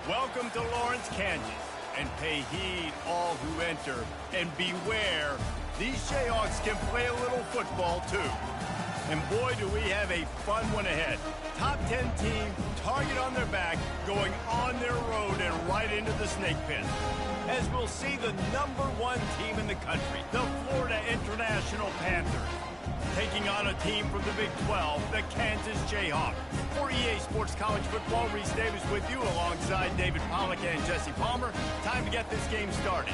Welcome to Lawrence, Kansas, and pay heed all who enter, and beware, these Jayhawks can play a little football too. And boy, do we have a fun one ahead. Top 10 team, target on their back, going on their road and right into the snake pit. As we'll see the #1 team in the country, the Florida International Panthers, taking on a team from the Big 12, the Kansas Jayhawks. For EA Sports College Football, Reese Davis with you alongside David Pollack and Jesse Palmer. Time to get this game started.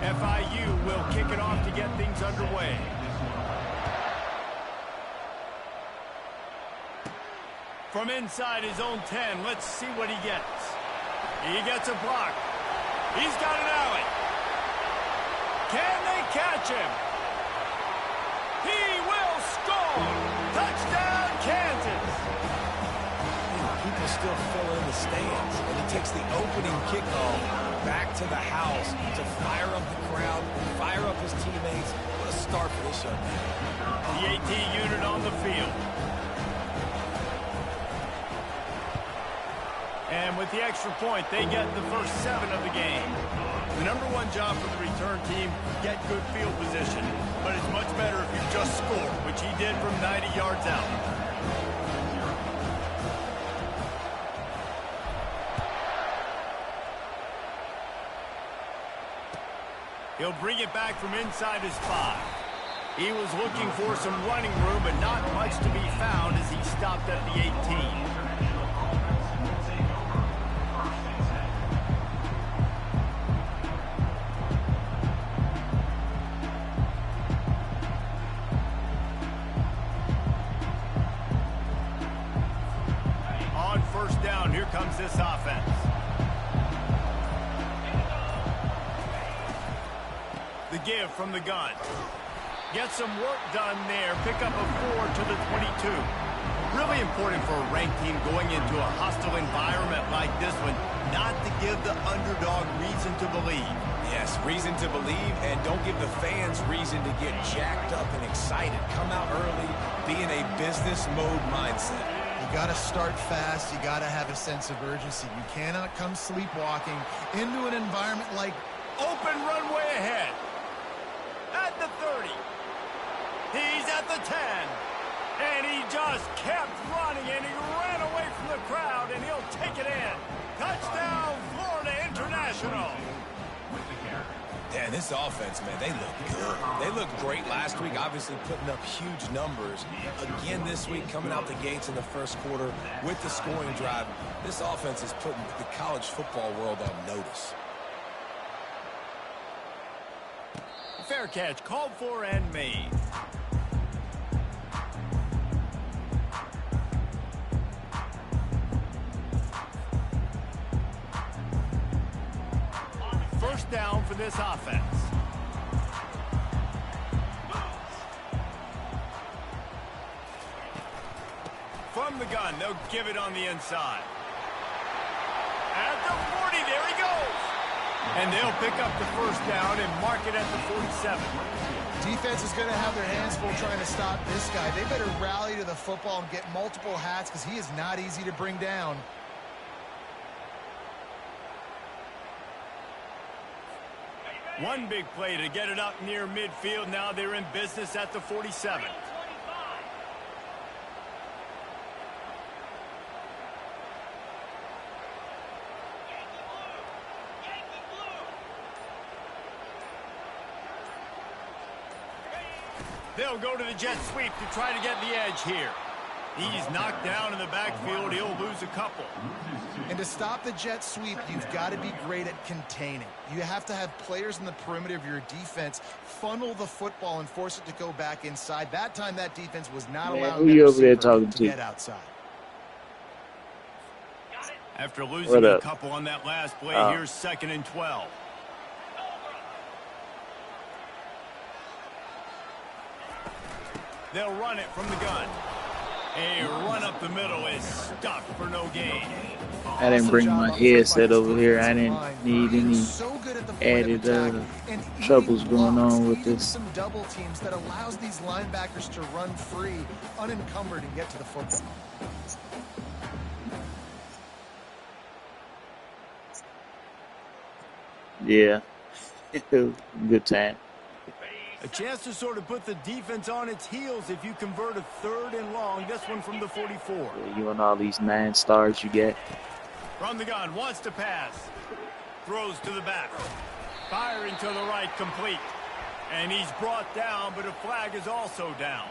FIU will kick it off to get things underway. From inside his own 10, let's see what he gets. He gets a block. He's got an alley. Can they catch him? He will score! Touchdown, Kansas! People still fill in the stands, and he takes the opening kickoff back to the house to fire up the crowd, fire up his teammates. What a start for this young man. The AT unit on the field. And with the extra point, they get the first 7 of the game. The #1 job for the return team, get good field position. But it's much better if you just score, which he did from 90 yards out. He'll bring it back from inside his 5. He was looking for some running room, but not much to be found as he stopped at the 18. On first down, here comes this offense. The give from the gun. Get some work done there. Pick up a 4 to the 22. Really important for a ranked team going into a hostile environment like this one, not to give the underdog reason to believe. Yes, reason to believe, and don't give the fans reason to get jacked up and excited. Come out early, be in a business mode mindset. You got to start fast. You got to have a sense of urgency. You cannot come sleepwalking into an environment like open runway ahead. At the 30. He's at the 10. And he just kept running, and he ran away from the crowd, and he'll take it in. Touchdown, Florida International. Yeah, this offense, man, they look good. They looked great last week, obviously putting up huge numbers. Again this week, coming out the gates in the first quarter with the scoring drive. This offense is putting the college football world on notice. Fair catch, called for and made. First down for this offense. From the gun, they'll give it on the inside. At the 40, there he goes. And they'll pick up the first down and mark it at the 47. defense is going to have their hands full trying to stop this guy. They better rally to the football and get multiple hats because he is not easy to bring down. One big play to get it up near midfield. Now they're in business at the 47. They'll go to the jet sweep to try to get the edge here. He's knocked down in the backfield. He'll lose a couple. And to stop the jet sweep, you've got to be great at containing. You have to have players in the perimeter of your defense funnel the football and force it to go back inside. That time, that defense was not allowing to get outside. After losing a couple on that last play, here's 2nd and 12. They'll run it from the gun. A run up the middle is stuck for no gain. I didn't bring my headset over here. I didn't need any added troubles going on with this. Some double teams that allows these linebackers to run free, unencumbered, and get to the football. Yeah, good time. A chance to sort of put the defense on its heels if you convert a 3rd and long. This one from the 44. Yeah, you and all these 9 stars you get. From the gun, wants to pass. Throws to the back. Firing to the right, complete. And he's brought down, but a flag is also down.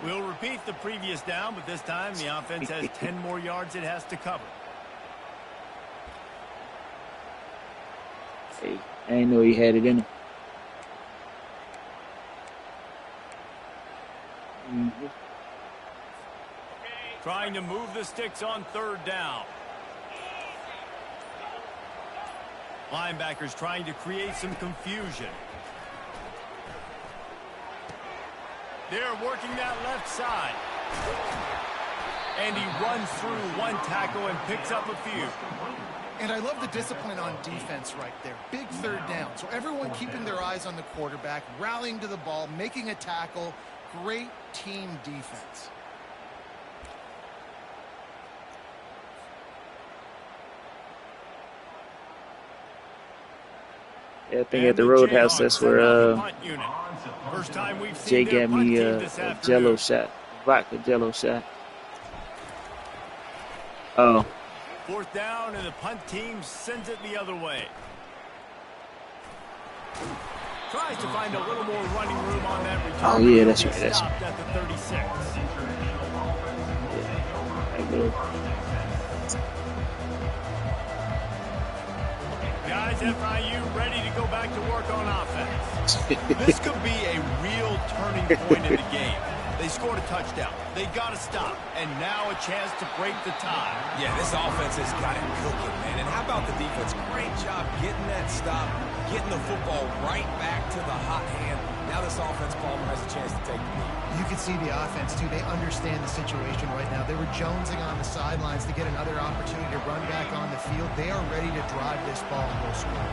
We'll repeat the previous down, but this time the offense has 10 more yards it has to cover. Hey, I didn't know he had it in him. Trying to move the sticks on 3rd down. Linebackers trying to create some confusion. They're working that left side. And he runs through one tackle and picks up a few. And I love the discipline on defense right there. Big 3rd down. So everyone keeping their eyes on the quarterback, rallying to the ball, making a tackle. Great team defense. Yeah, I think at the Roadhouse, that's where Jay got me a Jello shot, vodka Jello shot. Oh. 4th down, and the punt team sends it the other way. Tries to find a little more running room on that return. Oh, yeah, that's right. That's stopped at the 36. Guys, FIU ready to go back to work on offense. This could be a real turning point in the game. They scored a touchdown. They got to stop. And now a chance to break the tie. Yeah, this offense has got it cooking, man. And how about the defense? Great job getting that stop, getting the football right back to the hot hand. Now this offense, Palmer, has a chance to take the lead. You can see the offense, too. They understand the situation right now. They were jonesing on the sidelines to get another opportunity to run back on the field. They are ready to drive this ball and go score.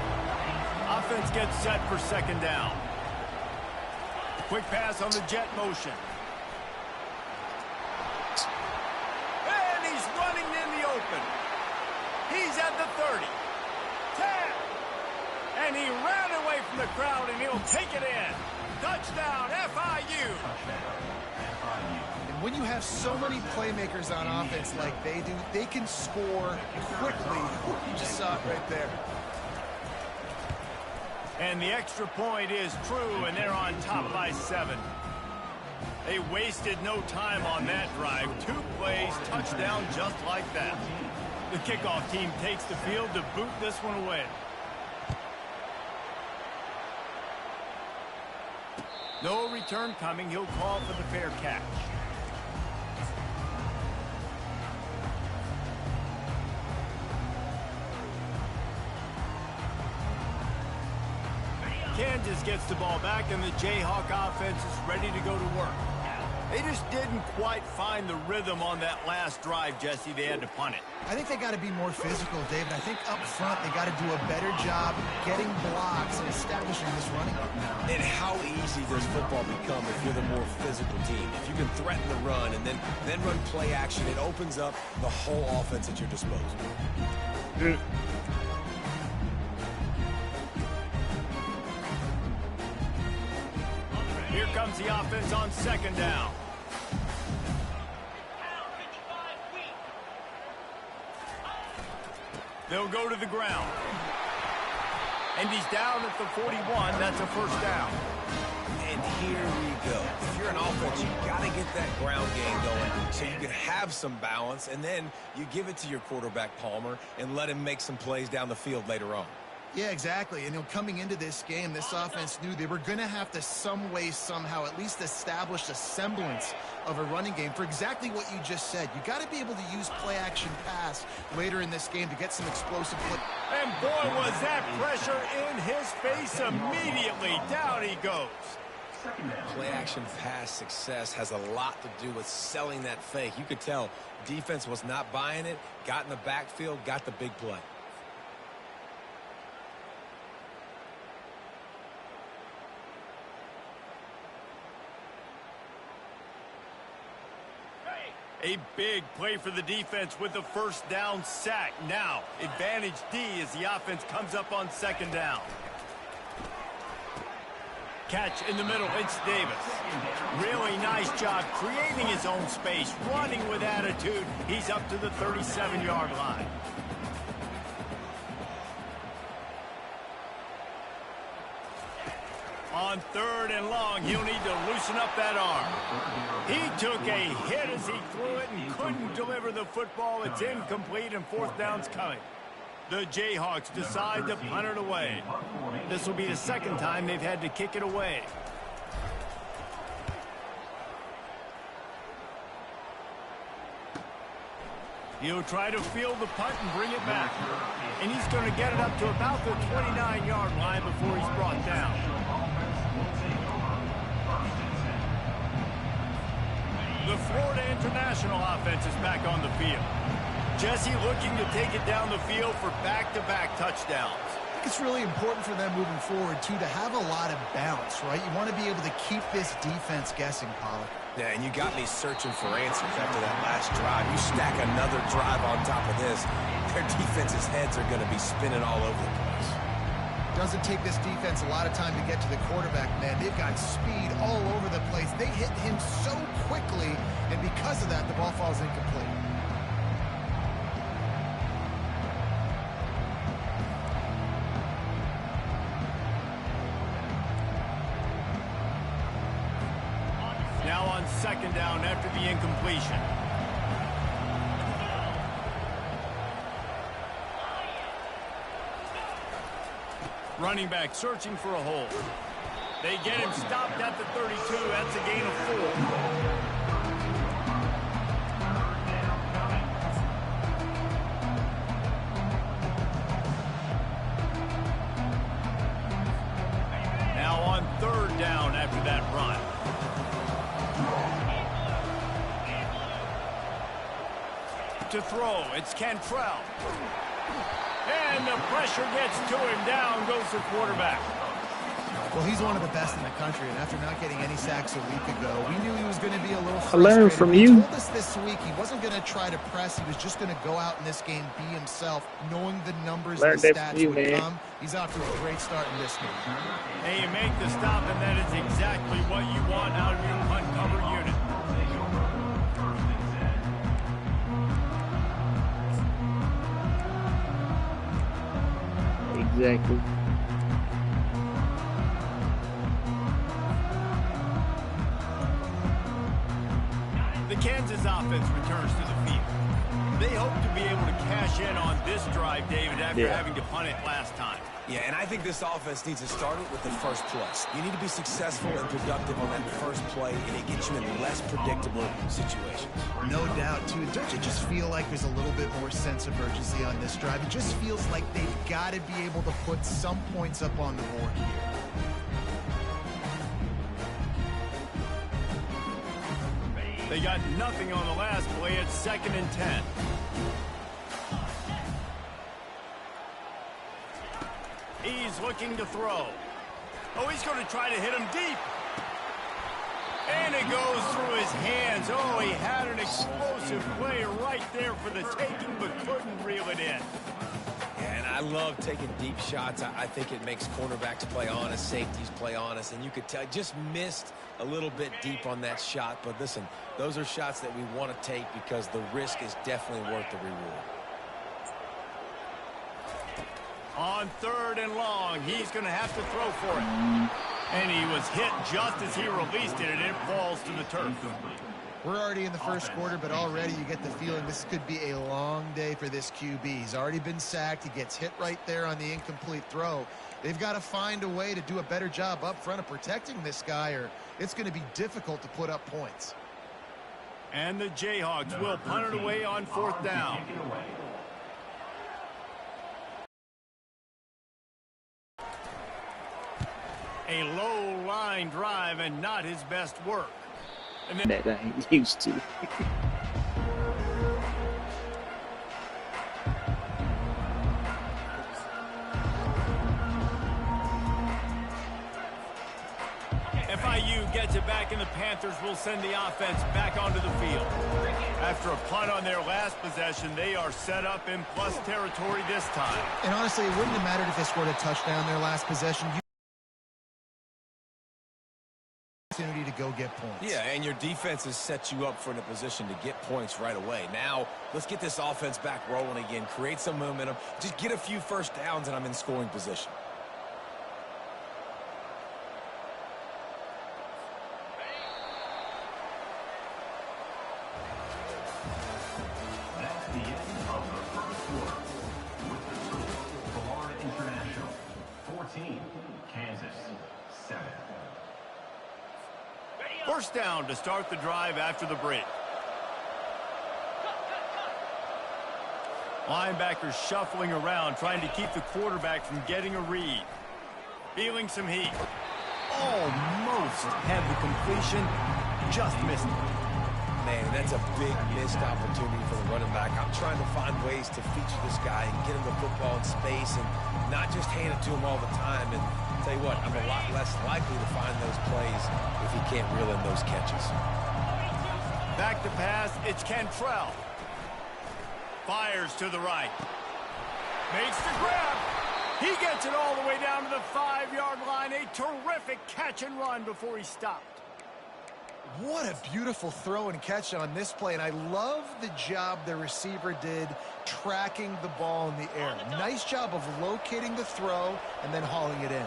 Offense gets set for 2nd down. Quick pass on the jet motion. And he's running in the open. He's at the 30. 10. And he ran away from the crowd, and he'll take it in. Touchdown, FIU. And when you have so many playmakers on offense like they do, they can score quickly. You just saw it right there. And the extra point is true, and they're on top by 7. They wasted no time on that drive. 2 plays, touchdown just like that. The kickoff team takes the field to boot this one away. No return coming. He'll call for the fair catch. Kansas gets the ball back, and the Jayhawk offense is ready to go to work. They just didn't quite find the rhythm on that last drive, Jesse. They had to punt it. I think they got to be more physical, David. I think up front they got to do a better job getting blocks and establishing this running. And how easy does football become if you're the more physical team? If you can threaten the run and then run play action, it opens up the whole offense at your disposal. Here comes the offense on 2nd down. They'll go to the ground. And he's down at the 41. That's a 1st down. And here we go. If you're an offense, you've got to get that ground game going so you can have some balance, and then you give it to your quarterback, Palmer, and let him make some plays down the field later on. Yeah, exactly. And coming into this game, this offense knew they were going to have to some way, somehow, at least establish a semblance of a running game for exactly what you just said. You got to be able to use play-action pass later in this game to get some explosive play. And boy, was that pressure in his face immediately. Down he goes. Play action pass success has a lot to do with selling that fake. You could tell defense was not buying it, got in the backfield, got the big play. A big play for the defense with the first down sack. Now, advantage D as the offense comes up on second down. Catch in the middle, it's Davis. Really nice job creating his own space, running with attitude. He's up to the 37-yard line. On third and long, he'll need to loosen up that arm. He took a hit as he threw it and couldn't deliver the football. It's incomplete and fourth down's coming. The Jayhawks decide to punt it away. This will be the second time they've had to kick it away. He'll try to field the punt and bring it back. And he's going to get it up to about the 29-yard line before he's brought down. The Florida International offense is back on the field. Jesse looking to take it down the field for back-to-back touchdowns. I think it's really important for them moving forward, too, to have a lot of bounce, right? You want to be able to keep this defense guessing, Pollard. Yeah, and you got me searching for answers after that last drive. You stack another drive on top of this, their defense's heads are going to be spinning all over the place. Doesn't take this defense a lot of time to get to the quarterback, man. They've got speed all over the place. They hit him so quickly, and because of that, the ball falls incomplete. Now on second down after the incompletion. Running back searching for a hole. They get him stopped at the 32. That's a gain of 4. Now on third down after that run. To throw, it's Cantrell. And the pressure gets to him. Down goes the quarterback. Well, he's one of the best in the country, and after not getting any sacks a week ago, we knew he was going to be a little frustrated. I learned from he you. told us this week he wasn't going to try to press. He was just going to go out in this game, be himself, knowing the numbers and the stats would come. He's off to a great start in this game. Hey, you make the stop, and that is exactly what you want out of your punt cover unit. Exactly. The Kansas offense returns to the field. They hope to be able to cash in on this drive, David, after having to punt it last time. Yeah, and I think this offense needs to start it with the first play. You need to be successful and productive on that first play, and it gets you in less predictable situations. No doubt, too. Don't you just feel like there's a little bit more sense of urgency on this drive? It just feels like they've got to be able to put some points up on the board here. They got nothing on the last play. It's 2nd and 10. He's looking to throw. Oh, he's going to try to hit him deep. And it goes through his hands. Oh, he had an explosive play right there for the taking, but couldn't reel it in. And I love taking deep shots. I think it makes cornerbacks play honest, safeties play honest, and you could tell just missed a little bit deep on that shot. But listen, those are shots that we want to take because the risk is definitely worth the reward. On 3rd and long, he's going to have to throw for it. And he was hit just as he released it, and it falls to the turf. We're already in the first quarter, but already you get the feeling this could be a long day for this QB. He's already been sacked. He gets hit right there on the incomplete throw. They've got to find a way to do a better job up front of protecting this guy, or it's going to be difficult to put up points. And the Jayhawks will punt it away on 4th down. A low line drive and not his best work. And then that I ain't used to. FIU gets it back, and the Panthers will send the offense back onto the field. After a punt on their last possession, they are set up in plus territory this time. And honestly, it wouldn't have mattered if they scored a touchdown their last possession. Opportunity to go get points. Yeah, and your defense has set you up for in a position to get points right away. Now, let's get this offense back rolling again, create some momentum, just get a few first downs, and I'm in scoring position. That's the end of the first quarter. With the score, Florida International 14, Kansas 7. First down to start the drive after the break. Linebackers shuffling around, trying to keep the quarterback from getting a read. Feeling some heat. Almost had the completion, just missed it. Man, that's a big missed opportunity for the running back. I'm trying to find ways to feature this guy and get him the football in space and not just hand it to him all the time. And tell you what, I'm a lot less likely to find those plays if he can't reel in those catches. Back to pass, it's Cantrell. Fires to the right. Makes the grab. He gets it all the way down to the 5-yard line. A terrific catch and run before he stopped. What a beautiful throw and catch on this play, and I love the job the receiver did tracking the ball in the air. Nice job of locating the throw and then hauling it in.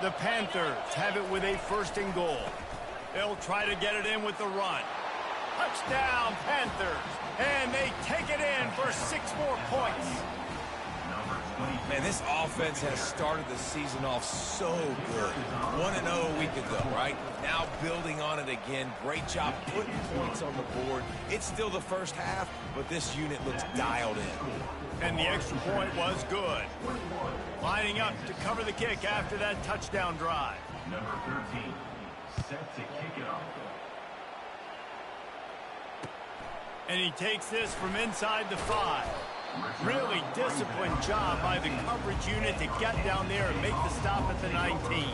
The Panthers have it with a 1st and goal. They'll try to get it in with the run. Touchdown, Panthers. And they take it in for 6 more points. Man, this offense has started the season off so good. 1-0 a week ago, right? Now building on it again. Great job putting points on the board. It's still the first half, but this unit looks dialed in. And the extra point was good. Lining up to cover the kick after that touchdown drive. Number 13, set to kick it off. And he takes this from inside the 5. Really disciplined job by the coverage unit to get down there and make the stop at the 19.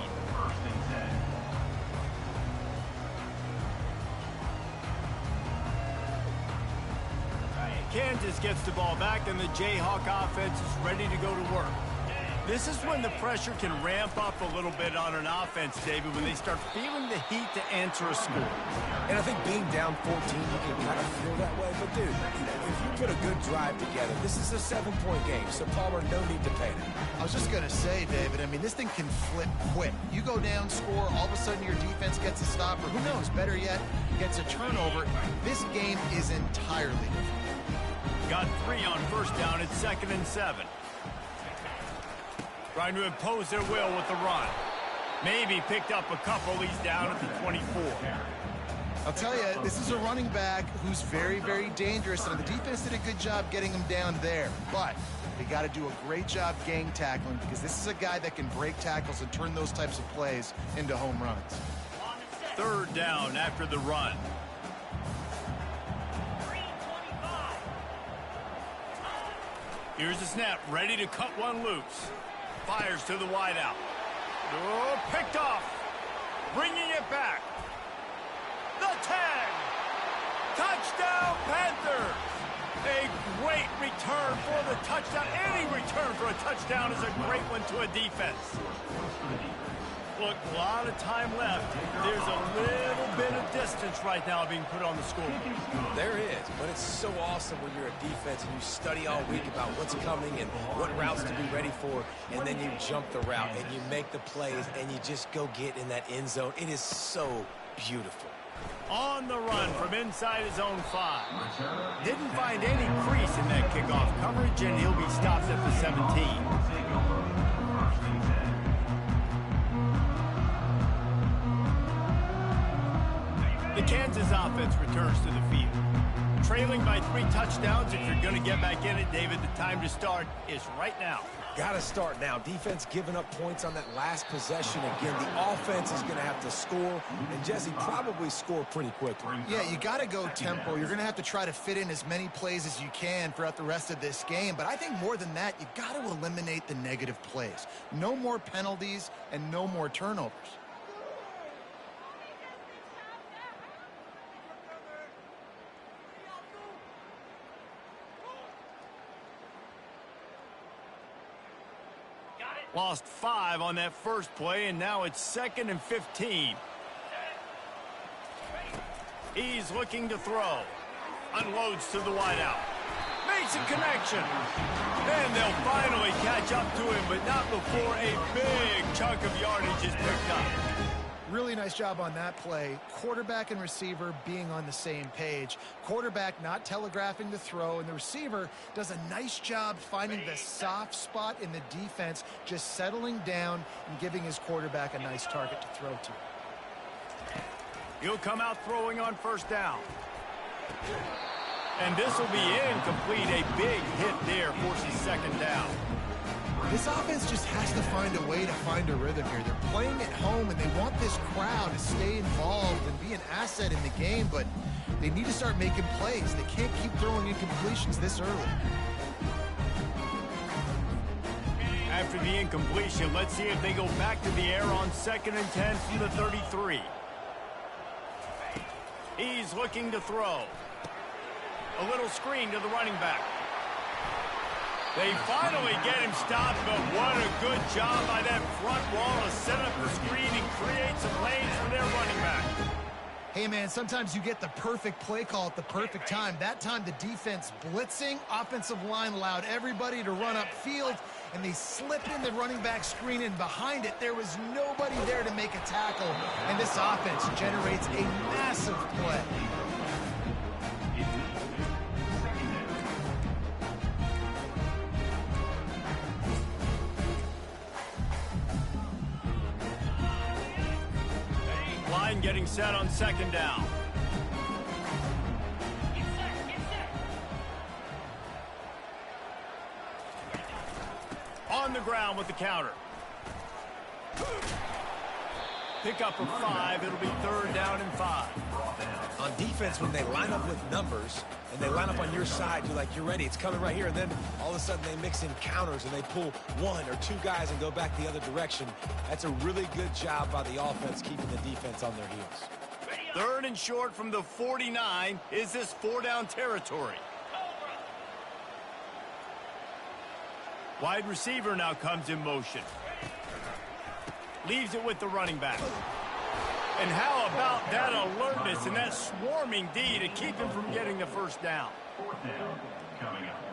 Kansas gets the ball back, and the Jayhawk offense is ready to go to work. This is when the pressure can ramp up a little bit on an offense, David, when they start feeling the heat to answer a score. And I think being down 14, you can kind of feel that way. But, dude, if you put a good drive together, this is a 7-point game, so Palmer, no need to panic. I was just going to say, David, I mean, this thing can flip quick. You go down, score, all of a sudden your defense gets a stop, or who knows, better yet, gets a turnover. This game is entirely different. Got 3 on first down. It's 2nd and 7. Trying to impose their will with the run. Maybe picked up a couple. He's down at the 24. I'll tell you, this is a running back who's very, very dangerous, and the defense did a good job getting him down there. But they got to do a great job gang tackling, because this is a guy that can break tackles and turn those types of plays into home runs. 3rd down after the run. Here's the snap, ready to cut one loose. Fires to the wideout. Oh, picked off. Bringing it back. The 10. Touchdown, Panthers. A great return for the touchdown. Any return for a touchdown is a great one to a defense. Look, a lot of time left. There's a little bit of distance right now being put on the scoreboard. There is, but it's so awesome when you're a defense and you study all week about what's coming and what routes to be ready for, and then you jump the route and you make the plays and you just go get in that end zone. It is so beautiful. On the run from inside his own 5. Didn't find any crease in that kickoff coverage, and he'll be stopped at the 17. The Kansas offense returns to the field. Trailing by 3 touchdowns. If you're going to get back in it, David, the time to start is right now. Got to start now. Defense giving up points on that last possession. Again, the offense is going to have to score, and Jesse probably score pretty quickly. Yeah, you got to go tempo. You're going to have to try to fit in as many plays as you can throughout the rest of this game. But I think more than that, you got to eliminate the negative plays. No more penalties and no more turnovers. Lost 5 on that first play, and now it's 2nd and 15. He's looking to throw. Unloads to the wideout. Makes a connection. And they'll finally catch up to him, but not before a big chunk of yardage is picked up. Really nice job on that play. Quarterback and receiver being on the same page. Quarterback not telegraphing the throw, and the receiver does a nice job finding the soft spot in the defense, just settling down and giving his quarterback a nice target to throw to. He'll come out throwing on first down. And this will be incomplete. A big hit there forces second down. This offense just has to find a way to find a rhythm here. They're playing at home, and they want this crowd to stay involved and be an asset in the game, but they need to start making plays. They can't keep throwing incompletions this early. After the incompletion, let's see if they go back to the air on 2nd and 10 from the 33. He's looking to throw. A little screen to the running back. They finally get him stopped, but what a good job by that front wall to set up the screen and create some lanes for their running back. Hey, man, sometimes you get the perfect play call at the perfect time. That time the defense blitzing, offensive line allowed everybody to run upfield, and they slip in the running back screen, and behind it there was nobody there to make a tackle, and this offense generates a massive play. Line getting set on 2nd down. On the ground with the counter. Pick up of 5. It'll be 3rd down and 5. On defense, when they line up with numbers and they line up on your side, you're like, you're ready, it's coming right here. And then all of a sudden they mix in counters and they pull 1 or 2 guys and go back the other direction. That's a really good job by the offense keeping the defense on their heels. 3rd and short from the 49. Is this 4-down territory? Wide receiver now comes in motion. Leaves it with the running back. And how about that alertness and that swarming D to keep him from getting the first down? 4th down coming up.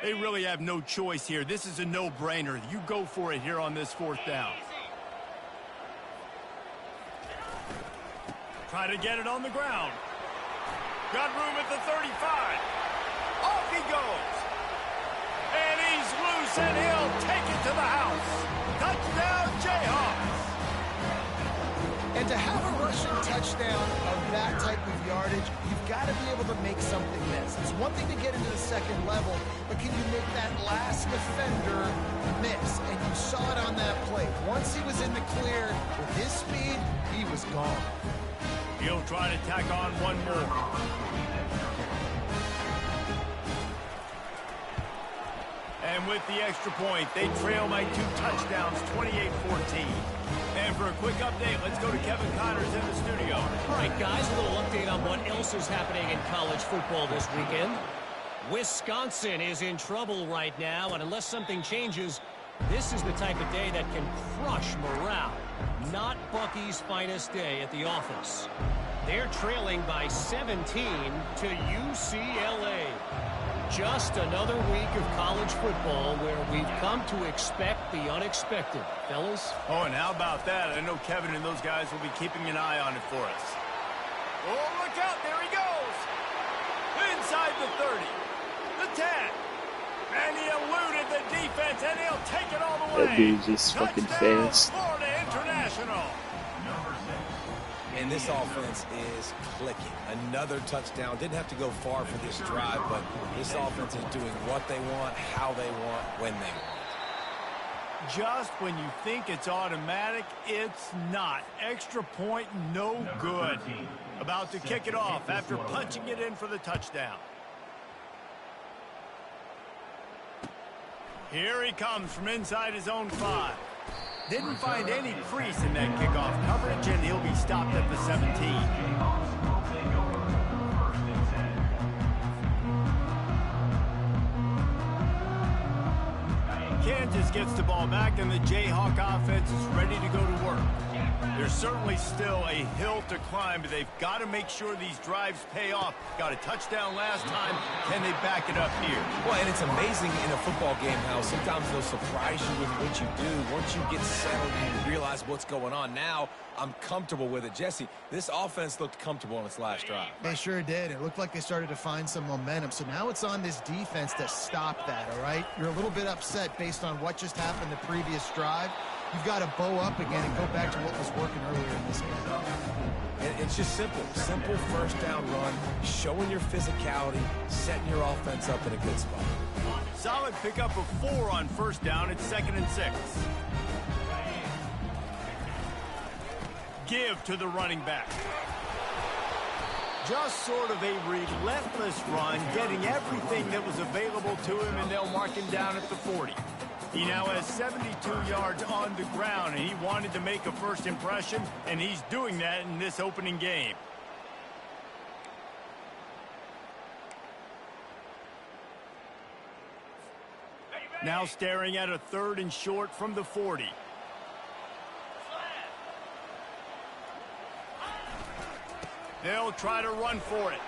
They really have no choice here. This is a no-brainer. You go for it here on this 4th down. Try to get it on the ground. Got room at the 35. Off he goes. And he's loose, and he'll take it to the house. Touchdown, Jayhawks. And to have a rushing touchdown of that type of yardage, you've got to be able to make something miss. It's one thing to get into the second level, but can you make that last defender miss? And you saw it on that play. Once he was in the clear, with his speed, he was gone. He'll try to tack on one more. And with the extra point, they trail by 2 touchdowns, 28-14. And for a quick update, let's go to Kevin Connors in the studio. All right, guys, a little update on what else is happening in college football this weekend. Wisconsin is in trouble right now, and unless something changes, this is the type of day that can crush morale. Not Bucky's finest day at the office. They're trailing by 17 to UCLA. Just another week of college football where we've come to expect the unexpected. Fellas? Oh, and how about that? I know Kevin and those guys will be keeping an eye on it for us. Oh, look out. There he goes. Inside the 30. The 10. And he eluded the defense, and he'll take it all the way. That dude's just fucking fast. Florida International. And this offense is clicking. Another touchdown. Didn't have to go far for this drive, but this offense is doing what they want, how they want, when they want. Just when you think it's automatic, it's not. Extra point, no good. About to kick it off after punching it in for the touchdown. Here he comes from inside his own 5. Didn't find any crease in that kickoff coverage, and he'll be stopped at the 17. Kansas gets the ball back, and the Jayhawk offense is ready to go to work. There's certainly still a hill to climb, but they've got to make sure these drives pay off. Got a touchdown last time. Can they back it up here? Well, and it's amazing in a football game how sometimes they'll surprise you with what you do. Once you get settled and you realize what's going on, now I'm comfortable with it. Jesse, this offense looked comfortable on its last drive. They sure did. It looked like they started to find some momentum. So now it's on this defense to stop that, all right? You're a little bit upset based on what just happened the previous drive. You've got to bow up again and go back to what was working earlier in this game. And it's just simple. Simple first down run, showing your physicality, setting your offense up in a good spot. Solid pickup of 4 on first down. It's 2nd and 6. Give to the running back. Just sort of a relentless run, getting everything that was available to him, and they'll mark him down at the 40. He now has 72 yards on the ground, and he wanted to make a first impression, and he's doing that in this opening game. Now staring at a 3rd and short from the 40. They'll try to run for it.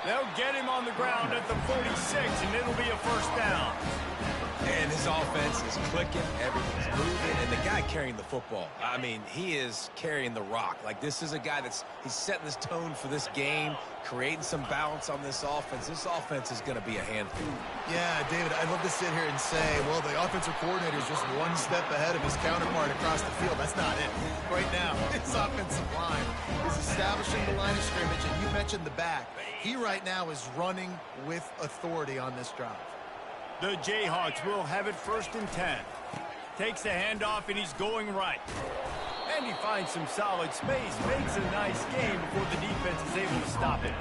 They'll get him on the ground at the 46, and it'll be a first down. And his offense is clicking, everything's moving, and the guy carrying the football, I mean, he is carrying the rock. Like, this is a guy he's setting this tone for this game, creating some balance on this offense. This offense is going to be a handful. Yeah, David, I'd love to sit here and say, well, the offensive coordinator is just one step ahead of his counterpart across the field. That's not it. Right now, his offensive line is establishing the line of scrimmage, and you mentioned the back. He right now is running with authority on this drive. The Jayhawks will have it 1st and 10. Takes the handoff, and he's going right. And he finds some solid space, makes a nice game before the defense is able to stop it.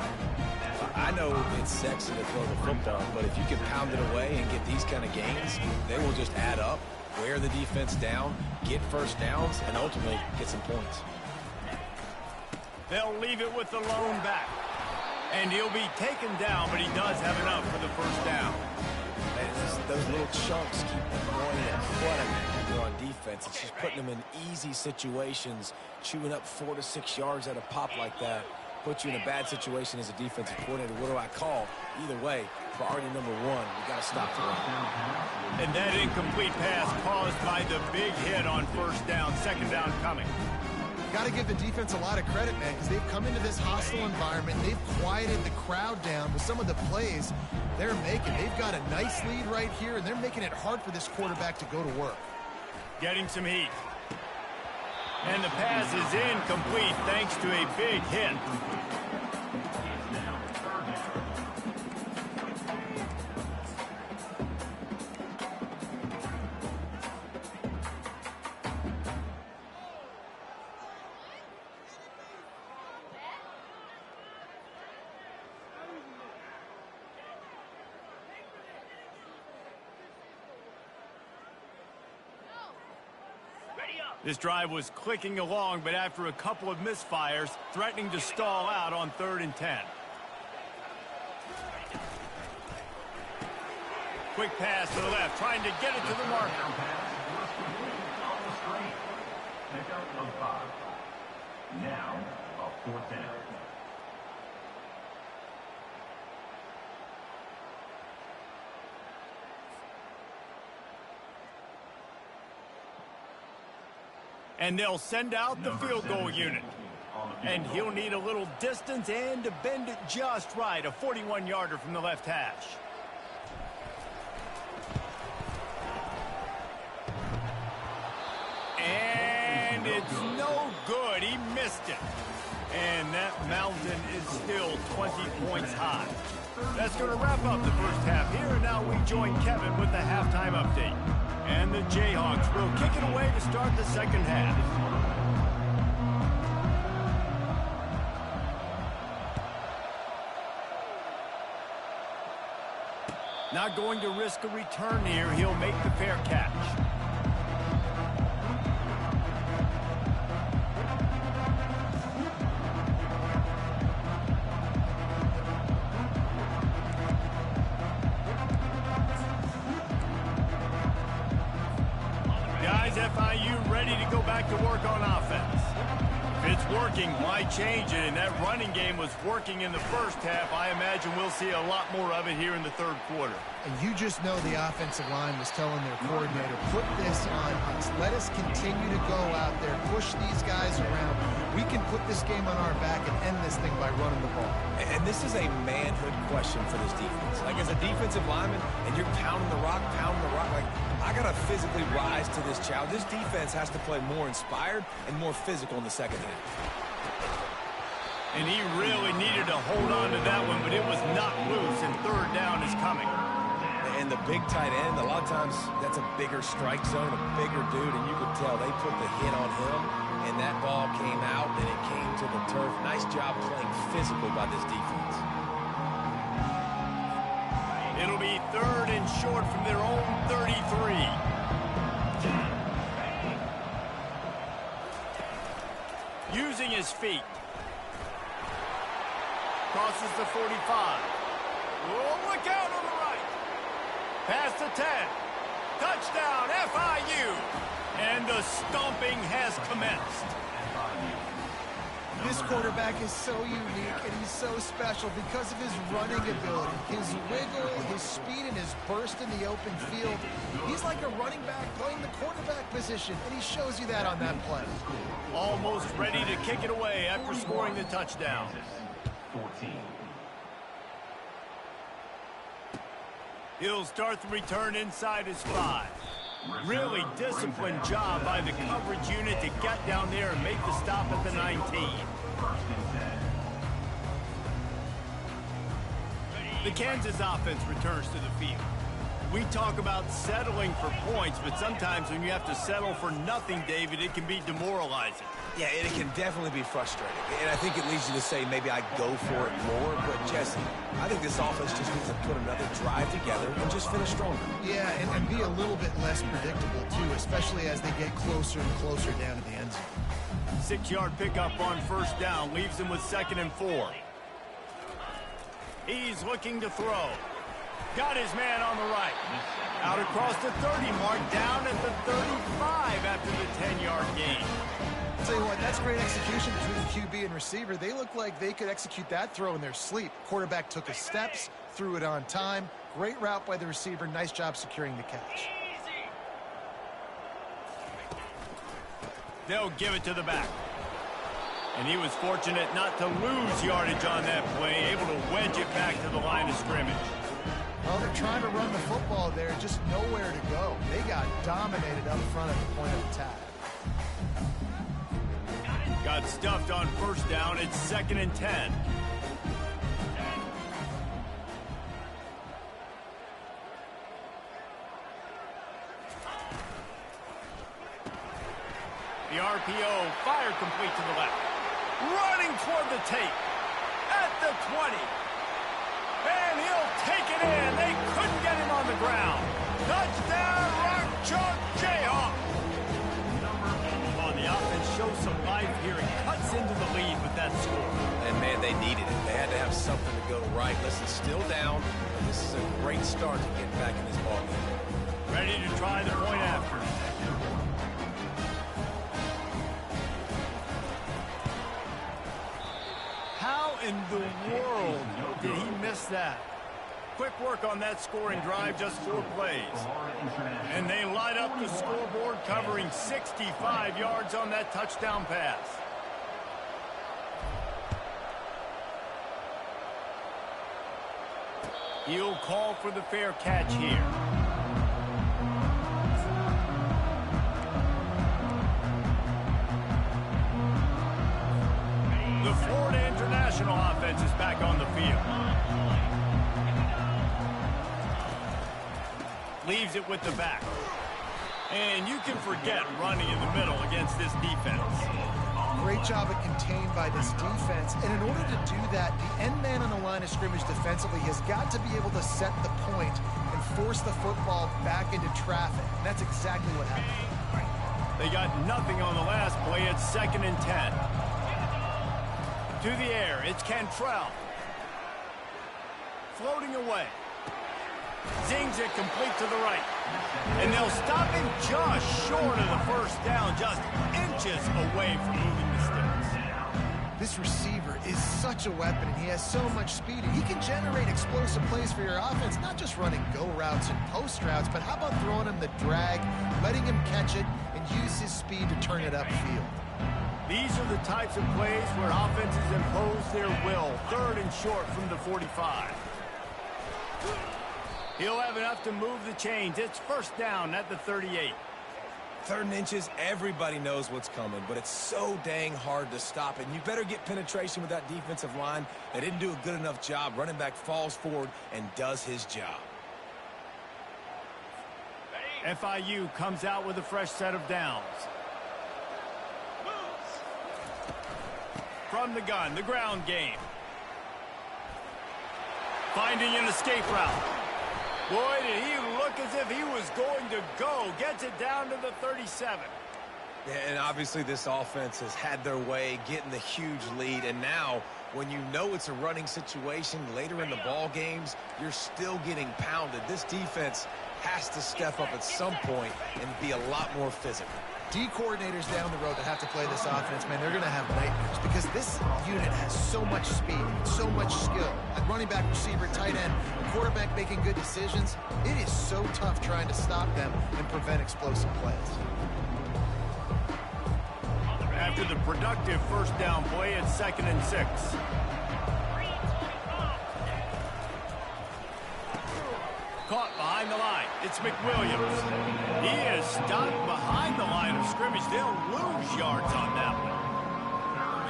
I know it's sexy to throw the football, but if you can pound it away and get these kind of gains, they will just add up, wear the defense down, get first downs, and ultimately get some points. They'll leave it with the lone back. And he'll be taken down, but he does have enough for the first down. Those little chunks keep going and clutting on defense. It's just putting them in easy situations, chewing up 4 to 6 yards at a pop like that. Put you in a bad situation as a defensive coordinator. What do I call? Either way, priority number 1, you got to stop the run. And that incomplete pass caused by the big hit on first down, 2nd down coming. Got to give the defense a lot of credit, man, because they've come into this hostile environment. They've quieted the crowd down with some of the plays they're making. They've got a nice lead right here, and they're making it hard for this quarterback to go to work. Getting some heat. And the pass is incomplete thanks to a big hit. This drive was clicking along, but after a couple of misfires, threatening to stall out on 3rd and 10. Quick pass to the left, trying to get it to the marker. Pickup of 5. Now, a 4th down. And they'll send out the field goal unit. On the And he'll need a little distance and to bend it just right. A 41-yarder from the left hash. And it's no good. He missed it. And that mountain is still 20 points high. That's going to wrap up the first half here. And now we join Kevin with the halftime update. And the Jayhawks will kick it away to start the second half. Not going to risk a return here. He'll make the fair catch. Guys, FIU ready to go back to work on offense. If it's working, why change it? And that running game was working in the first half. I imagine we'll see a lot more of it here in the third quarter. And you just know the offensive line was telling their coordinator, put this on us. Let us continue to go out there, push these guys around. We can put this game on our back and end this thing by running the ball. And this is a manhood question for this defense. Like, as a defensive lineman, and you're pounding the rock, like, I got to physically rise to this challenge. This defense has to play more inspired and more physical in the second half. And he really needed to hold on to that one, but it was not loose, and third down is coming. And the big tight end, a lot of times that's a bigger strike zone, a bigger dude, and you could tell they put the hit on him, and that ball came out, and it came to the turf. Nice job playing physical by this defense. It'll be third and short from their own 33. Using his feet. Crosses the 45. Oh, look out on the right. Past the 10. Touchdown, FIU. And the stomping has commenced. This quarterback is so unique and he's so special because of his running ability, his wiggle, his speed, and his burst in the open field. He's like a running back playing the quarterback position, and he shows you that on that play. Almost ready to kick it away after scoring the touchdown. 14. He'll start the return inside his 5. Really disciplined job by the coverage unit to get down there and make the stop at the 19. The Kansas offense returns to the field. We talk about settling for points, but sometimes when you have to settle for nothing, David, it can be demoralizing. Yeah, it can definitely be frustrating. And I think it leads you to say maybe I go for it more. But, Jesse, I think this offense just needs to put another drive together and just finish stronger. Yeah, and be a little bit less predictable, too, especially as they get closer and closer down to the end zone. 6-yard pickup on first down leaves him with 2nd and 4. He's looking to throw. Got his man on the right. Out across the 30 mark, down at the 35 after the 10-yard gain. I'll tell you what, that's great execution between QB and receiver. They look like they could execute that throw in their sleep. Quarterback took his steps, threw it on time. Great route by the receiver. Nice job securing the catch. They'll give it to the back. And he was fortunate not to lose yardage on that play, able to wedge it back to the line of scrimmage. Well, they're trying to run the football there, just nowhere to go. They got dominated up front at the point of attack. Got stuffed on first down. It's 2nd and 10. The RPO, fire complete to the left. Running toward the tape. At the 20. And he'll take it in. They couldn't get him on the ground. Touchdown, Rock Chalk Jayhawk. On the offense shows some life here and cuts into the lead with that score. And, man, they needed it. They had to have something to go right. Listen, still down. But this is a great start to get back in this ballgame. Ready to try the point after. How in the world did he miss that? Quick work on that scoring drive, just 4 plays. And they light up the scoreboard, covering 65 yards on that touchdown pass. He'll call for the fair catch here. The Florida International offense is back on the field. Leaves it with the back. And you can forget running in the middle against this defense. Great job at contained by this defense. And in order to do that, the end man on the line of scrimmage defensively has got to be able to set the point and force the football back into traffic. And that's exactly what happened. They got nothing on the last play. It's 2nd and 10. To the air, it's Cantrell. Floating away. Zings it complete to the right. And they'll stop him just short of the first down, just inches away from moving the sticks. This receiver is such a weapon, and he has so much speed. And he can generate explosive plays for your offense, not just running go routes and post routes, but how about throwing him the drag, letting him catch it, and use his speed to turn it upfield. These are the types of plays where offenses impose their will. 3rd and short from the 45. He'll have enough to move the chains. It's 1st down at the 38. 3rd and inches, everybody knows what's coming, but it's so dang hard to stop it. And you better get penetration with that defensive line. They didn't do a good enough job. Running back falls forward and does his job. FIU comes out with a fresh set of downs. From the gun, the ground game. Finding an escape route. Boy, did he look as if he was going to go. Gets it down to the 37. Yeah, and obviously this offense has had their way, getting the huge lead. And now, when you know it's a running situation later in the ball games, you're still getting pounded. This defense has to step up at some point and be a lot more physical. D coordinators down the road that have to play this offense, man, they're going to have nightmares because this unit has so much speed, so much skill. At running back, receiver, tight end, the quarterback making good decisions. It is so tough trying to stop them and prevent explosive plays. After the productive 1st down play, it's 2nd and 6. Caught behind the line. It's McWilliams. He is stopped behind the line of scrimmage. They'll lose yards on that one.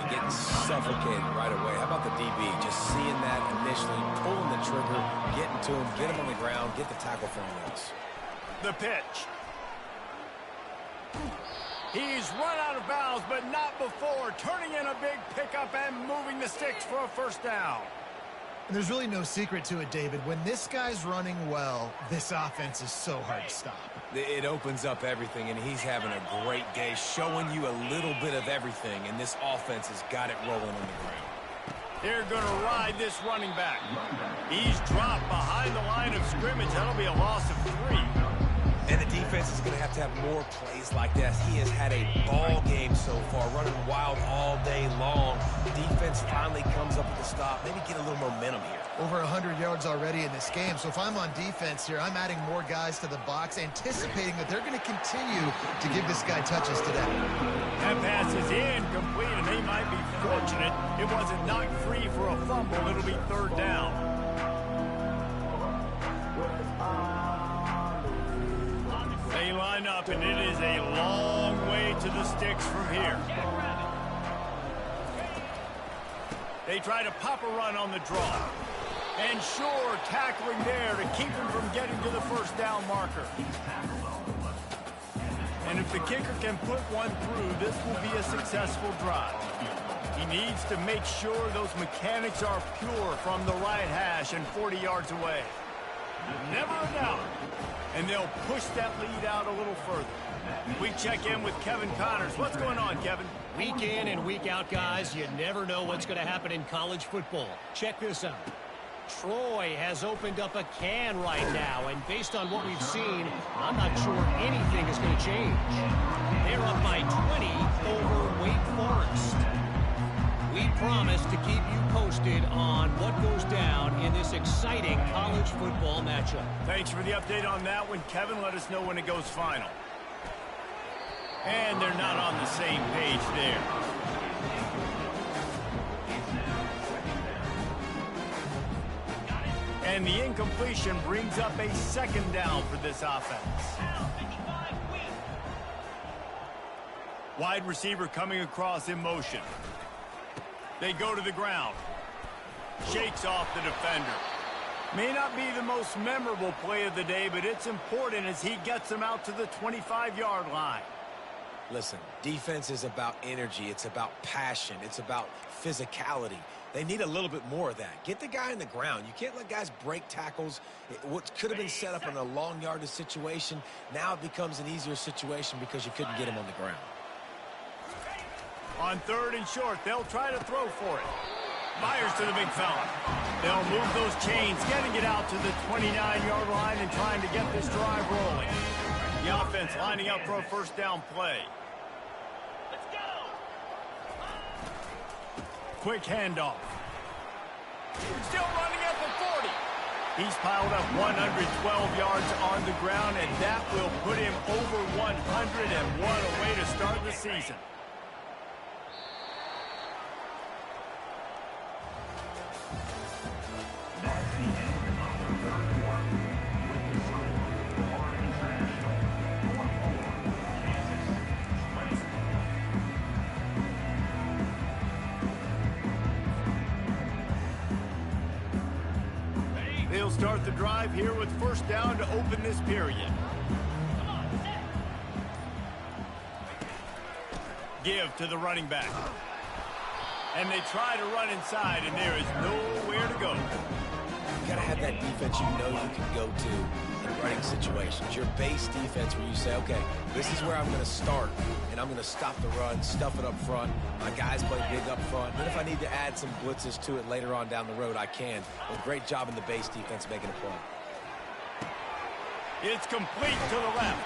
Getting suffocated right away. How about the DB? Just seeing that initially, pulling the trigger, getting to him, get him on the ground, get the tackle for him. The pitch. He's run out of bounds, but not before. Turning in a big pickup and moving the sticks for a 1st down. And there's really no secret to it, David. When this guy's running well, this offense is so hard to stop. It opens up everything, and he's having a great day, showing you a little bit of everything, and this offense has got it rolling on the ground. They're going to ride this running back. He's dropped behind the line of scrimmage. That'll be a loss of 3. And the defense is going to have more plays like that. He has had a ball game so far, running wild all day long. Defense finally comes up with the stop. Maybe get a little momentum here. Over 100 yards already in this game. So if I'm on defense here, I'm adding more guys to the box, anticipating that they're going to continue to give this guy touches today. That pass is incomplete, and they might be fortunate it wasn't knocked free for a fumble. It'll be 3rd down. They line up, and it is a long way to the sticks from here. They try to pop a run on the draw. And sure, tackling there to keep him from getting to the 1st down marker. And if the kicker can put one through, this will be a successful drive. He needs to make sure those mechanics are pure from the right hash and 40 yards away. Never a doubt. And they'll push that lead out a little further. We check in with Kevin Connors. What's going on, Kevin? Week in and week out, guys, you never know what's going to happen in college football. Check this out. Troy has opened up a can right now, and based on what we've seen, I'm not sure anything is going to change. They're up by 20 over Wake Forest. We promise to keep you posted on what goes down in this exciting college football matchup. Thanks for the update on that one, Kevin. Let us know when it goes final. And they're not on the same page there. And the incompletion brings up a second down for this offense. Wide receiver coming across in motion. They go to the ground. Shakes off the defender. May not be the most memorable play of the day, but it's important as he gets them out to the 25-yard line. Listen, defense is about energy. It's about passion. It's about physicality. They need a little bit more of that. Get the guy in the ground. You can't let guys break tackles. What could have been set up in a long yardage situation, now it becomes an easier situation because you couldn't get him on the ground. On 3rd and short, they'll try to throw for it. Fires to the big fella. They'll move those chains, getting it out to the 29-yard line and trying to get this drive rolling. The offense lining up for a first down play. Let's go. Quick handoff. Still running at the 40. He's piled up 112 yards on the ground, and that will put him over 100, and what a way to start the season. They'll start the drive here with first down to open this period. Give to the running back. And they try to run inside, and there is nowhere to go. You got to have that defense you know you can go to in running situations. Your base defense where you say, okay, this is where I'm going to start, and I'm going to stop the run, stuff it up front. My guys play big up front. Then if I need to add some blitzes to it later on down the road, I can. But great job in the base defense making a play. It's complete to the left.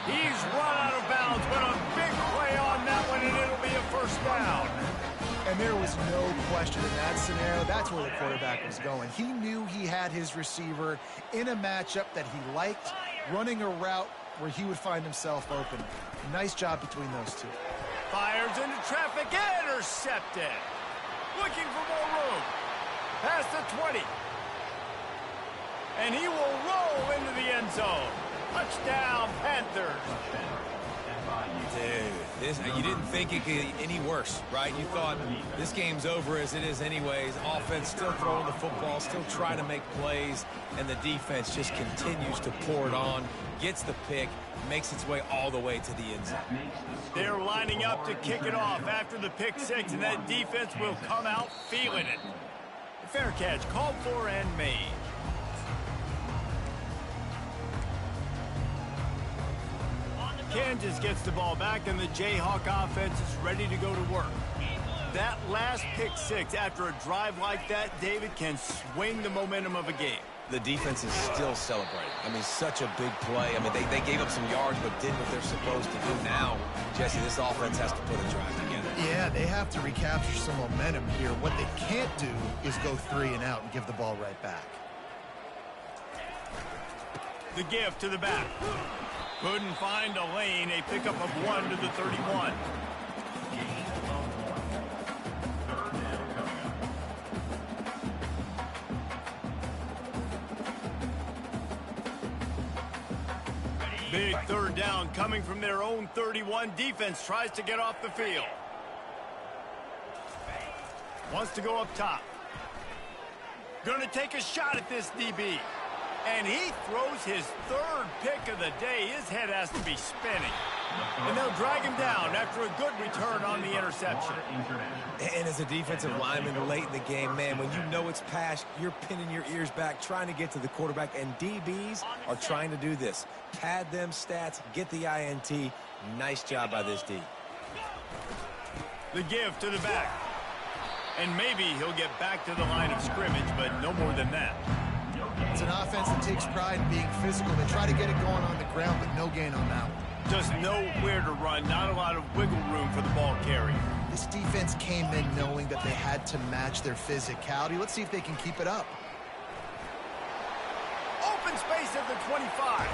He's run out of bounds, but a big play on that one, and it'll be a first down. And there was no question in that scenario. That's where the quarterback was going. He knew he had his receiver in a matchup that he liked, running a route where he would find himself open. Nice job between those two. Fires into traffic, intercepted. Looking for more room. Past the 20. And he will roll into the end zone. Touchdown, Panthers. Dude, you didn't think it could get any worse, right? You thought this game's over as it is anyways. Offense still throwing the football, still trying to make plays, and the defense just continues to pour it on, gets the pick, makes its way all the way to the end zone. They're lining up to kick it off after the pick six, and that defense will come out feeling it. Fair catch, called for and made. Kansas gets the ball back, and the Jayhawk offense is ready to go to work. That last pick six after a drive like that, David, can swing the momentum of a game. The defense is still celebrating. I mean, such a big play. I mean, they gave up some yards but did what they're supposed to do. Now, Jesse, this offense has to put a drive together. Yeah, they have to recapture some momentum here. What they can't do is go 3 and out and give the ball right back. The give to the back. Couldn't find a lane. A pickup of 1 to the 31. Big third down coming from their own 31. Defense tries to get off the field. Wants to go up top. Going to take a shot at this DB. And he throws his third pick of the day. His head has to be spinning. And they'll drag him down after a good return on the interception. And as a defensive lineman late in the game, man, when you know it's passed, you're pinning your ears back, trying to get to the quarterback. And DBs are trying to do this. Pad them stats, get the INT. Nice job by this D. The give to the back. And maybe he'll get back to the line of scrimmage, but no more than that. It's an offense that takes pride in being physical. They try to get it going on the ground, but no gain on that one. Just know where to run. Not a lot of wiggle room for the ball carrier. This defense came in knowing that they had to match their physicality. Let's see if they can keep it up. Open space at the 25.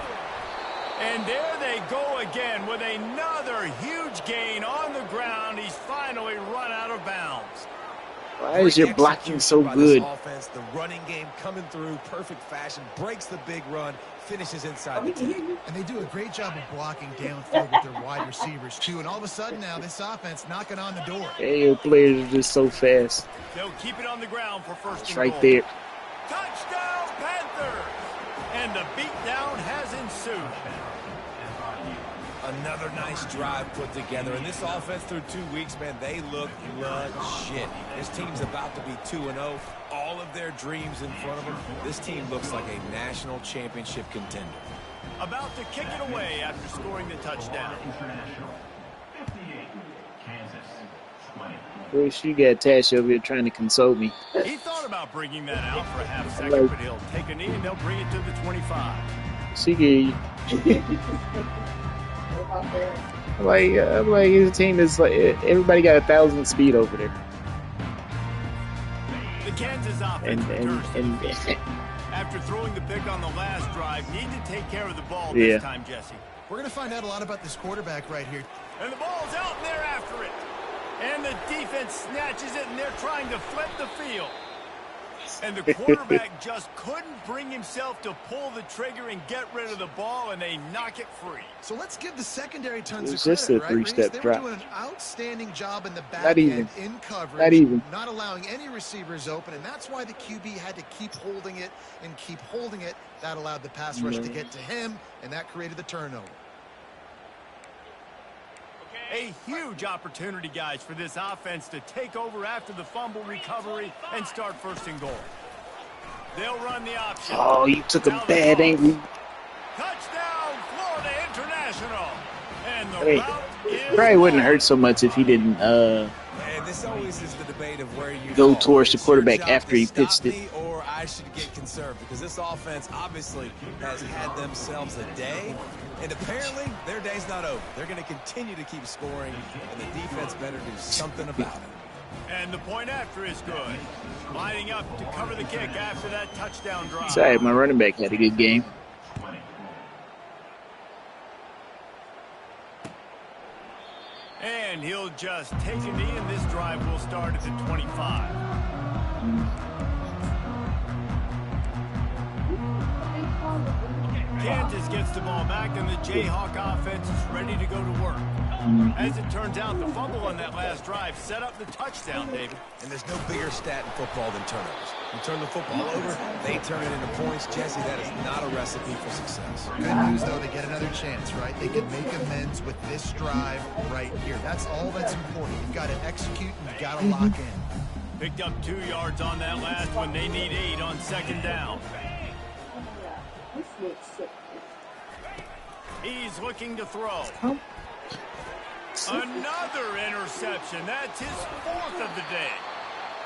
And there they go again with another huge gain on the ground. He's finally run out of bounds. Why is your blocking so good? Offense, the running game coming through, perfect fashion, breaks the big run, finishes inside the 10. And they do a great job of blocking downfield with their wide receivers, too. And all of a sudden now, this offense knocking on the door. Hey, your players are just so fast. They'll keep it on the ground for first It's and right goal. there. Touchdown, Panthers! And the beatdown has ensued. Another nice drive put together. And this offense through 2 weeks, man, they look legit. This team's about to be 2-0. All of their dreams in front of them. This team looks like a national championship contender. About to kick it away after scoring the touchdown. International. 58. Kansas. 20. Wish you got Tash over here trying to console me. He thought about bringing that out for a half second, but he'll take a knee and they'll bring it to the 25. She get I'm like his team is like everybody got 1,000 speed over there. The Kansas offense returns to the field. After throwing the pick on the last drive, need to take care of the ball this time, Jesse. We're going to find out a lot about this quarterback right here. And the ball's out and they're after it. And the defense snatches it and they're trying to flip the field. And the quarterback just couldn't bring himself to pull the trigger and get rid of the ball, and they knock it free. So let's give the secondary tons of just credit, a right, three-step Reese? They drop. were doing an outstanding job in the back Not even. end in coverage, Not even. not allowing any receivers open, and that's why the QB had to keep holding it and keep holding it. That allowed the pass rush to get to him, and that created the turnover. A huge opportunity, guys, for this offense to take over after the fumble recovery and start first and goal. They'll run the option. Oh, you took a bad angle. Touchdown, Florida International. And the Hey, route is probably wouldn't hurt so much if he didn't Man, this always is the debate of where you go fall. towards the It's your quarterback job after to he stop pitched it. me, or I should get conserved, because this offense obviously has had themselves a day, and apparently their day's not over. They're going to continue to keep scoring, and the defense better do something about it. And the point after is good. Lining up to cover the kick after that touchdown drive. Sorry, my running back had a good game. 20. And he'll just take a knee, and this drive will start at the 25. Kansas gets the ball back, and the Jayhawk offense is ready to go to work. As it turns out, the fumble on that last drive set up the touchdown, David. And there's no bigger stat in football than turnovers. You turn the football over, they turn it into points. Jesse, that is not a recipe for success. Good news, though, they get another chance, right? They can make amends with this drive right here. That's all that's important. You've got to execute and you've got to lock in. Picked up 2 yards on that last one. They need 8 on second down. He's looking to throw. Another interception. That's his 4th of the day.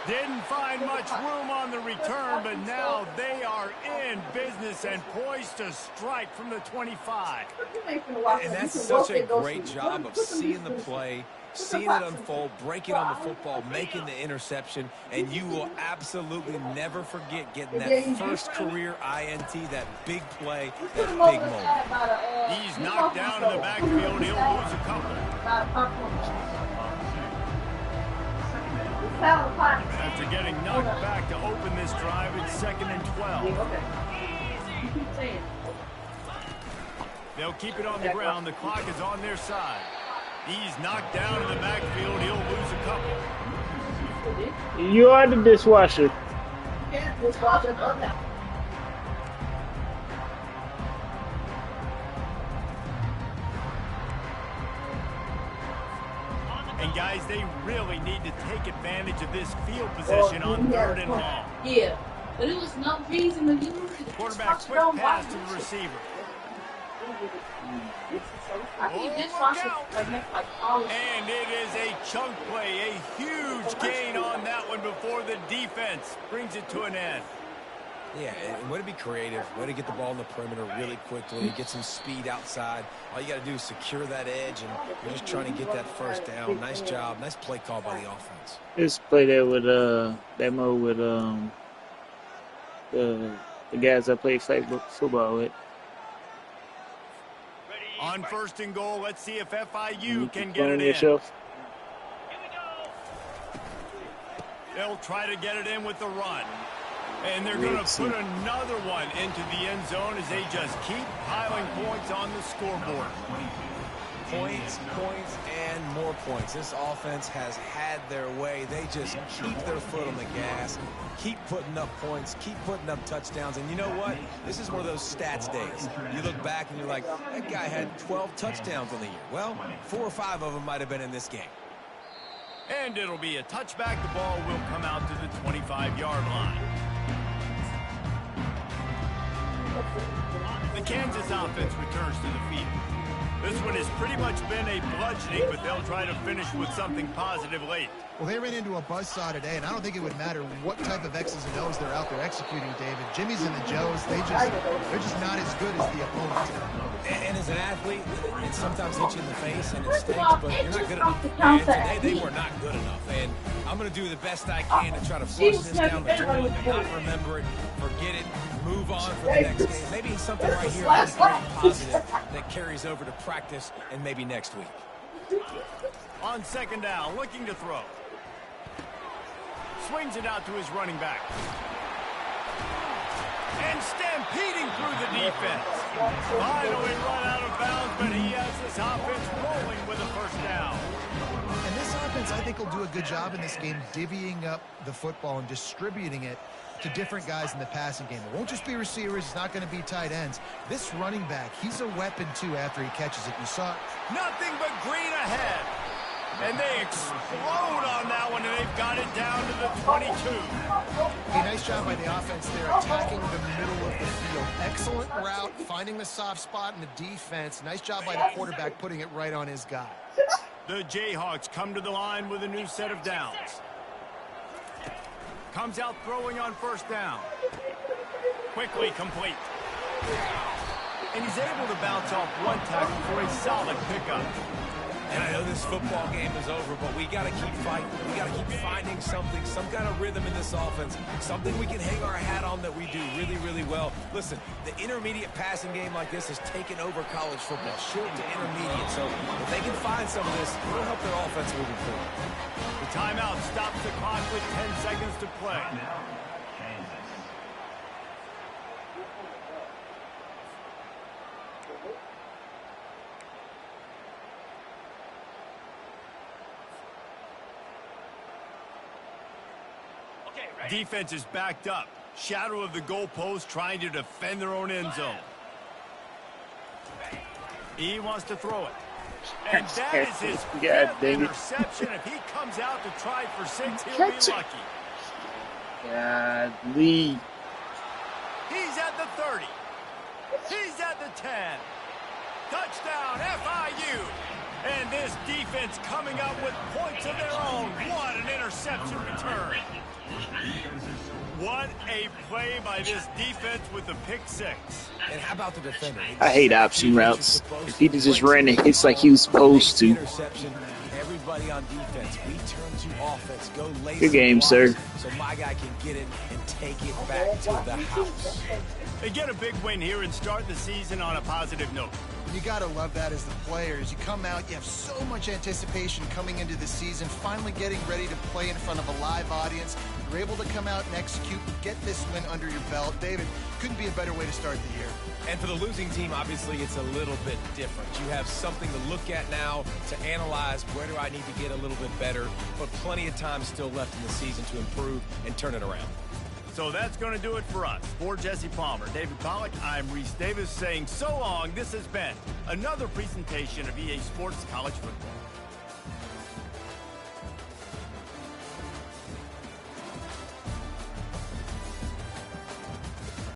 Didn't find much room on the return, but now they are in business and poised to strike from the 25. And that's such a great job of seeing the play, seeing it unfold, breaking on the football, making the interception, and you will absolutely never forget getting that first career INT, that big play, that big moment. He's knocked down in the backfield. He'll lose a couple. After getting knocked back to open this drive, it's 2nd and 12. They'll keep it on the ground. The clock is on their side. He's knocked down in the backfield. He'll lose a couple. You are the dishwasher. And guys, they really need to take advantage of this field position on 3rd and long. Yeah, but it was no reason to use it. Quarterback quick pass to the receiver. I think this one should like all of And it is a chunk play, a huge gain on that one before the defense brings it to an end. Yeah, and way to be creative, way to get the ball in the perimeter really quickly, get some speed outside. All you got to do is secure that edge, and you're just trying to get that first down. Nice job, nice play call by the offense. Just play that with demo with the guys I play football with. On 1st and goal, let's see if FIU can get Playing it in. yourself. They'll try to get it in with the run. And they're going to put another one into the end zone as they just keep piling points on the scoreboard. Points, points, and more points. This offense has had their way. They just keep their foot on the gas, keep putting up points, keep putting up touchdowns. And you know what? This is one of those stats days. You look back and you're like, that guy had 12 touchdowns on the year. Well, 4 or 5 of them might have been in this game. And it'll be a touchback. The ball will come out to the 25-yard line. The Kansas offense returns to the field. This one has pretty much been a bludgeoning, but they'll try to finish with something positive late. Well, they ran into a buzzsaw today, and I don't think it would matter what type of X's and O's they're out there executing, David. Jimmy's and the Joes, they're just not as good as the opponent. And as an athlete, it sometimes hits you in the face, and it stinks, but you're not good enough. And today, they were not good enough. And I'm going to do the best I can to try to flush this down the toilet and not remember it, forget it, move on for the next game. Maybe something right here that's very positive that carries over to practice and maybe next week. On second down, looking to throw. Swings it out to his running back. And stampeding through the defense. Finally run out of bounds, but he has this offense rolling with a first down. And this offense, I think, will do a good job in this game divvying up the football and distributing it to different guys in the passing game. It won't just be receivers. It's not going to be tight ends. This running back, he's a weapon, too, after he catches it. You saw it. Nothing but green ahead. And they explode on that one, and they've got it down to the 22. Hey, nice job by the offense there, attacking the middle of the field. Excellent route, finding the soft spot in the defense. Nice job by the quarterback putting it right on his guy. The Jayhawks come to the line with a new set of downs. Comes out throwing on first down. Quickly complete. And he's able to bounce off one tackle for a solid pickup. And I know this football game is over, but we got to keep fighting. We got to keep finding something, some kind of rhythm in this offense, something we can hang our hat on that we do really, really well. Listen, the intermediate passing game like this has taken over college football, short to intermediate. So if they can find some of this, it'll help their offense moving forward. The timeout stops the clock with 10 seconds to play. Defense is backed up. Shadow of the goalpost trying to defend their own end zone. He wants to throw it. And that is his fifth interception. If he comes out to try for 6, he'll be lucky. Godly. He's at the 30. He's at the 10. Touchdown, FIU. And this defense coming up with points of their own. What an interception return. What a play by this defense with the pick 6. And how about the defender? I hate option routes. If he just ran the hits like he was supposed to. Interception. Everybody on defense, we turn to offense. Go lazy. Good game, sir. So my guy can get it and take it back to the house. They get a big win here and start the season on a positive note. You got to love that as the players. You come out, you have so much anticipation coming into the season, finally getting ready to play in front of a live audience. You're able to come out and execute, get this win under your belt. David, couldn't be a better way to start the year. And for the losing team, obviously, it's a little bit different. You have something to look at now to analyze where do I need to get a little bit better, but plenty of time still left in the season to improve and turn it around. So that's going to do it for us. For Jesse Palmer, David Pollack, I'm Reese Davis saying so long. This has been another presentation of EA Sports College Football.